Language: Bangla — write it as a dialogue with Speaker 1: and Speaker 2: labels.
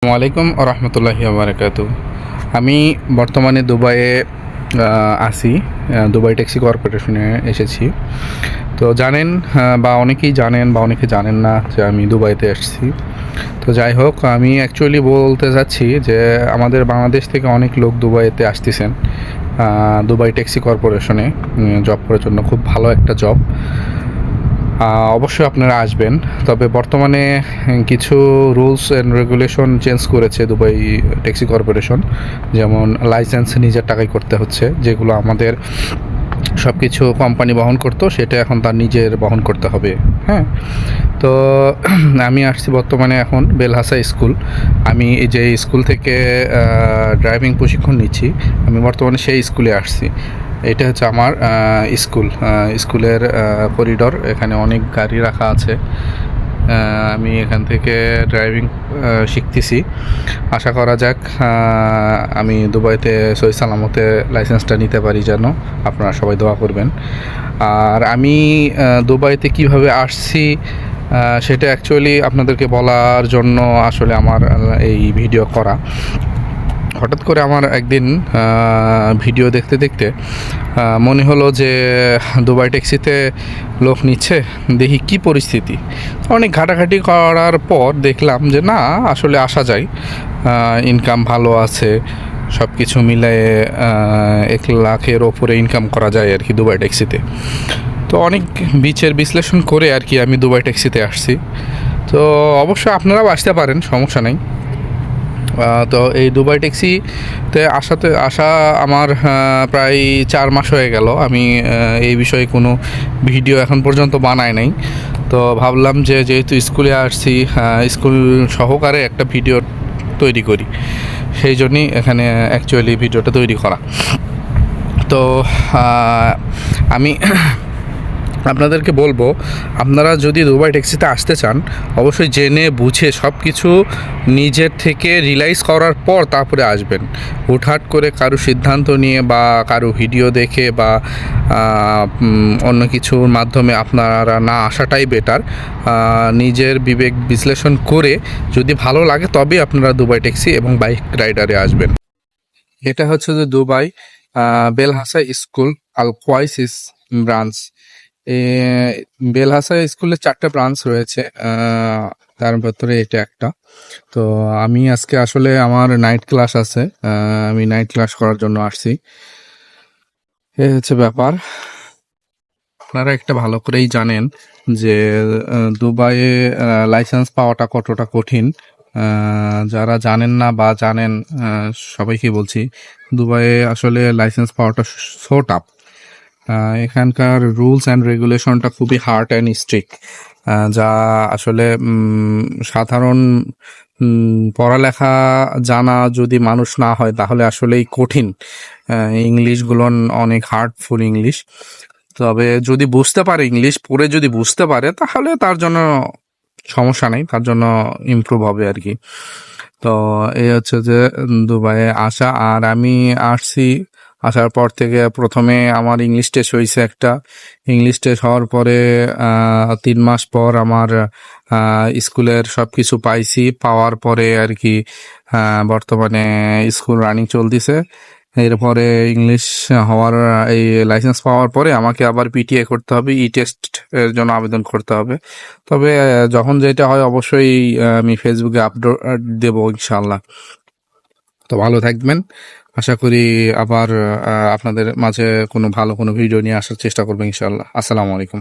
Speaker 1: ওয়ালাইকুম রহমতুল্লাহি বারাকাতু। আমি বর্তমানে দুবাইয়ে আছি। দুবাই ট্যাক্সি কর্পোরেশনে এসেছি। তো জানেন বা অনেকেই জানেন বা অনেকে জানেন না যে আমি দুবাইতে এসেছি। তো যাই হোক, আমি অ্যাকচুয়ালি বলতে চাচ্ছি যে আমাদের বাংলাদেশ থেকে অনেক লোক দুবাইতে আসতেছেন দুবাই ট্যাক্সি কর্পোরেশনে জব করার জন্য। খুব ভালো একটা জব, অবশ্যই আপনারা আসবেন। তবে বর্তমানে কিছু রুলস অ্যান্ড রেগুলেশন চেঞ্জ করেছে দুবাই ট্যাক্সি কর্পোরেশন। যেমন লাইসেন্স নিজের টাকায় করতে হচ্ছে, যেগুলো আমাদের সব কিছু কোম্পানি বহন করতো সেটা এখন তার নিজের বহন করতে হবে। হ্যাঁ, তো আমি আসছি বর্তমানে এখন বেলহাসা স্কুল। আমি এই যে স্কুল থেকে ড্রাইভিং প্রশিক্ষণ নিচ্ছি, আমি বর্তমানে সেই স্কুলে আসছি। এটা হচ্ছে আমার স্কুলের করিডর। এখানে অনেক গাড়ি রাখা আছে। আমি এখান থেকে ড্রাইভিং শিখতেছি। আশা করা যাক আমি দুবাইতে সহি সালামতে লাইসেন্সটা নিতে পারি, যেন আপনারা সবাই দোয়া করবেন। আর আমি দুবাইতে কিভাবে আসছি সেটা অ্যাকচুয়ালি আপনাদেরকে বলার জন্য আসলে আমার এই ভিডিও করা। হঠাৎ করে আমার একদিন ভিডিও দেখতে দেখতে মনে হলো যে দুবাই ট্যাক্সিতে লোক নিচ্ছে, দেখি কি পরিস্থিতি। অনেক ঘাটাঘাটি করার পর দেখলাম যে না, আসলে আসা যায়, ইনকাম ভালো আছে, সব কিছু মিলিয়ে 1 লাখের ওপরে ইনকাম করা যায় আর কি দুবাই ট্যাক্সিতে। তো অনেক বিশ্লেষণ করে আর কি আমি দুবাই ট্যাক্সিতে আসছি। তো অবশ্যই আপনারাও আসতে পারেন, সমস্যা নেই। তো এই দুবাই ট্যাক্সিতে আসা আমার প্রায় 4 মাস হয়ে গেল। আমি এই বিষয়ে কোনো ভিডিও এখন পর্যন্ত বানাই নাই। তো ভাবলাম যে যেহেতু স্কুলে আসছি, স্কুল সহকারে একটা ভিডিও তৈরি করি, সেই জন্যই এখানে অ্যাকচুয়ালি ভিডিওটা তৈরি করা। তো আমি আপনাদেরকে বলবো, আপনারা যদি দুবাই ট্যাক্সিতে আসতে চান, অবশ্যই জেনে বুঝে সব কিছু নিজের থেকে রিয়েলাইজ করার পর তারপরে আসবেন। হুটহাট করে কারো সিদ্ধান্ত নিয়ে বা কারো ভিডিও দেখে বা অন্য কিছুর মাধ্যমে আপনারা না আসাটাই বেটার। নিজের বিবেক বিশ্লেষণ করে যদি ভালো লাগে তবে আপনারা দুবাই ট্যাক্সি এবং বাইক রাইডারে আসবেন। এটা হচ্ছে যে দুবাই বেলহাসা স্কুল আল কোয়াইসিস ব্রাঞ্চ। বেলহাসা স্কুলের 4টে ব্রাঞ্চ রয়েছে, তার ভেতরে এটা একটা। তো আমি আজকে আসলে আমার নাইট ক্লাস আছে, আমি নাইট ক্লাস করার জন্য আসছি। এই হচ্ছে ব্যাপার। আপনারা একটা ভালো করেই জানেন যে দুবাইয়ে লাইসেন্স পাওয়াটা কতটা কঠিন। যারা জানেন না বা জানেন, সবাইকে বলছি, দুবাইয়ে আসলে লাইসেন্স পাওয়াটা সো টাফ। এখানকার রুলস অ্যান্ড রেগুলেশনটা খুবই হার্ড অ্যান্ড স্ট্রিক্ট, যা আসলে সাধারণ পড়ালেখা জানা যদি মানুষ না হয় তাহলে আসলেই কঠিন। ইংলিশগুলো অনেক হার্ডফুল ইংলিশ। তবে যদি বুঝতে পারে, ইংলিশ পড়ে যদি বুঝতে পারে, তাহলে তার জন্য সমস্যা নেই, তার জন্য ইমপ্রুভ হবে আর কি। তো এই হচ্ছে যে দুবাইয়ে আসা। আর আমি আসছি, আসার পর থেকে প্রথমে আমার ইংলিশ টেস্ট হয়েছে একটা। ইংলিশ টেস্ট হওয়ার পরে 3 মাস পর আমার স্কুলের সব কিছু পাইছি। পাওয়ার পরে আর কি বর্তমানে স্কুল রানিং চলতেছে। এরপরে ইংলিশ হওয়ার এই লাইসেন্স পাওয়ার পরে আমাকে আবার পিটিএ করতে হবে, ই টেস্ট এর জন্য আবেদন করতে হবে। তবে যখন যেটা হয় অবশ্যই আমি ফেসবুকে আপডেট দেবো ইনশাল্লাহ। তো ভালো থাকবেন। আশা করি আবার আপনাদের মাঝে কোনো ভালো কোনো ভিডিও নিয়ে আসার চেষ্টা করবো ইনশাল্লাহ। আসসালামু আলাইকুম।